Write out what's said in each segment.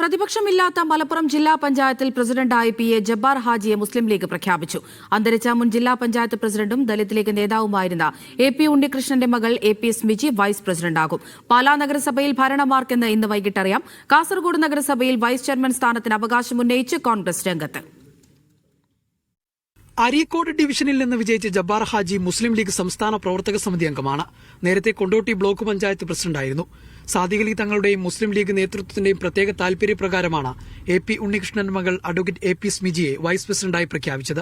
പ്രതിപക്ഷമില്ലാത്ത മലപ്പുറം ജില്ലാ പഞ്ചായത്തിൽ പ്രസിഡന്റായി പി.എ. ജബ്ബാർ ഹാജിയെ മുസ്ലിം ലീഗ് പ്രഖ്യാപിച്ചു. അന്തരിച്ച മുൻ ജില്ലാ പഞ്ചായത്ത് പ്രസിഡന്റും ദലിത് ലീഗ് നേതാവുമായിരുന്ന എ.പി. ഉണ്ണികൃഷ്ണന്റെ മകൾ എ.പി. സ്മിജി വൈസ് പ്രസിഡന്റാകും. പാലാ നഗരസഭയിൽ ഭരണമാർക്കെന്ന് ഇന്ന് വൈകിട്ട് അറിയാം. കാസർഗോഡ് നഗരസഭയിൽ വൈസ് ചെയർമാൻ സ്ഥാനത്തിന് അവകാശമുന്നയിച്ച് കോൺഗ്രസ് രംഗത്ത്. അരീക്കോട് ഡിവിഷനിൽ നിന്ന് വിജയിച്ച ജബ്ബാർ ഹാജി മുസ്ലിം ലീഗ് സംസ്ഥാന പ്രവർത്തക സമിതി അംഗമാണ്. നേരത്തെ കൊണ്ടോട്ടി ബ്ലോക്ക് പഞ്ചായത്ത് പ്രസിഡന്റായിരുന്നു. സാദിഖ് അലി തങ്ങളുടെയും മുസ്ലിം ലീഗ് നേതൃത്വത്തിന്റെയും പ്രത്യേക താൽപര്യപ്രകാരമാണ് എ.പി. ഉണ്ണികൃഷ്ണൻ മകൾ അഡ്വക്കേറ്റ് എ.പി. സ്മിജിയെ വൈസ് പ്രസിഡന്റായി പ്രഖ്യാപിച്ചത്.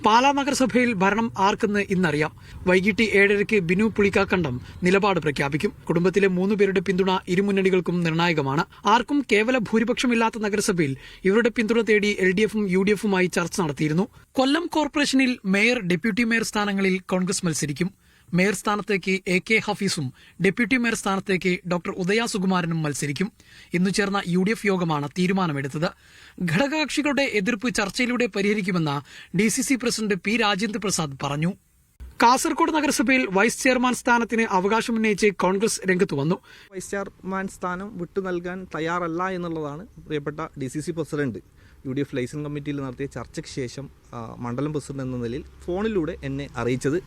പാലാ നഗരസഭയിൽ ഭരണം ആർക്കെന്ന് ഇന്നറിയാം. വൈകിട്ട് 7:30 ബിനു പുളിക്കാക്കണ്ടം നിലപാട് പ്രഖ്യാപിക്കും. കുടുംബത്തിലെ 3 പേരുടെ പിന്തുണ ഇരുമുന്നണികൾക്കും നിർണായകമാണ്. ആർക്കും കേവല ഭൂരിപക്ഷമില്ലാത്ത നഗരസഭയിൽ ഇവരുടെ പിന്തുണ തേടി എൽ.ഡി.എഫും യു.ഡി.എഫുമായി ചർച്ച നടത്തിയിരുന്നു. കൊല്ലം കോർപ്പറേഷനിൽ മേയർ, ഡെപ്യൂട്ടി മേയർ സ്ഥാനങ്ങളിൽ കോൺഗ്രസ് മത്സരിക്കും. മേയർ സ്ഥാനത്തേക്ക് എ.കെ. ഹഫീസും ഡെപ്യൂട്ടി മേയർ സ്ഥാനത്തേക്ക് ഡോക്ടർ ഉദയ സുകുമാരനും മത്സരിക്കും. ഇന്നു ചേർന്ന യു.ഡി.എഫ് യോഗമാണ് തീരുമാനമെടുത്തത്. ഘടകകക്ഷികളുടെ എതിർപ്പ് ചർച്ചയിലൂടെ പരിഹരിക്കുമെന്ന് DCC president P. Rajendra Prasad പറഞ്ഞു. കാസർഗോഡ് നഗരസഭയിൽ വൈസ് ചെയർമാൻ സ്ഥാനത്തിന് അവകാശമുന്നയിച്ച് കോൺഗ്രസ് രംഗത്ത് വന്നു. വൈസ് ചെയർമാൻ സ്ഥാനം വിട്ടു നൽകാൻ തയ്യാറല്ല എന്നുള്ളതാണ് പ്രിയപ്പെട്ട ഡി.സി.സി പ്രസിഡന്റ് യു.ഡി.എഫ് ലൈസൻസ് കമ്മിറ്റിയിൽ നടത്തിയ ചർച്ചയ്ക്ക് ശേഷം മണ്ഡലം പ്രസിഡന്റ് എന്ന നിലയിൽ ഫോണിലൂടെ എന്നെ അറിയിച്ചത്.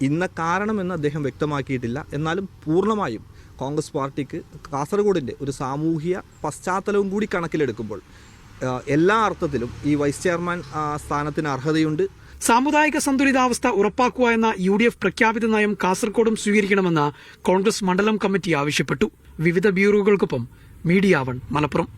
ഇന്ന കാരണമെന്ന് അദ്ദേഹം വ്യക്തമാക്കിയിട്ടില്ല. എന്നാലും പൂർണ്ണമായും കോൺഗ്രസ് പാർട്ടിക്ക് കാസർഗോഡിൻ്റെ ഒരു സാമൂഹിക പശ്ചാത്തലവും കൂടി കണക്കിലെടുക്കുമ്പോൾ എല്ലാ അർത്ഥത്തിലും ഈ വൈസ് ചെയർമാൻ സ്ഥാനത്തിന് അർഹതയുണ്ട്. സാമുദായിക സന്തുലിതാവസ്ഥ ഉറപ്പാക്കുക എന്ന യു.ഡി.എഫ് പ്രഖ്യാപിത നയം കാസർഗോഡും സ്വീകരിക്കണമെന്ന് കോൺഗ്രസ് മണ്ഡലം കമ്മിറ്റി ആവശ്യപ്പെട്ടു. വിവിധ ബ്യൂറോകൾക്കൊപ്പം മീഡിയ 1 മലപ്പുറം.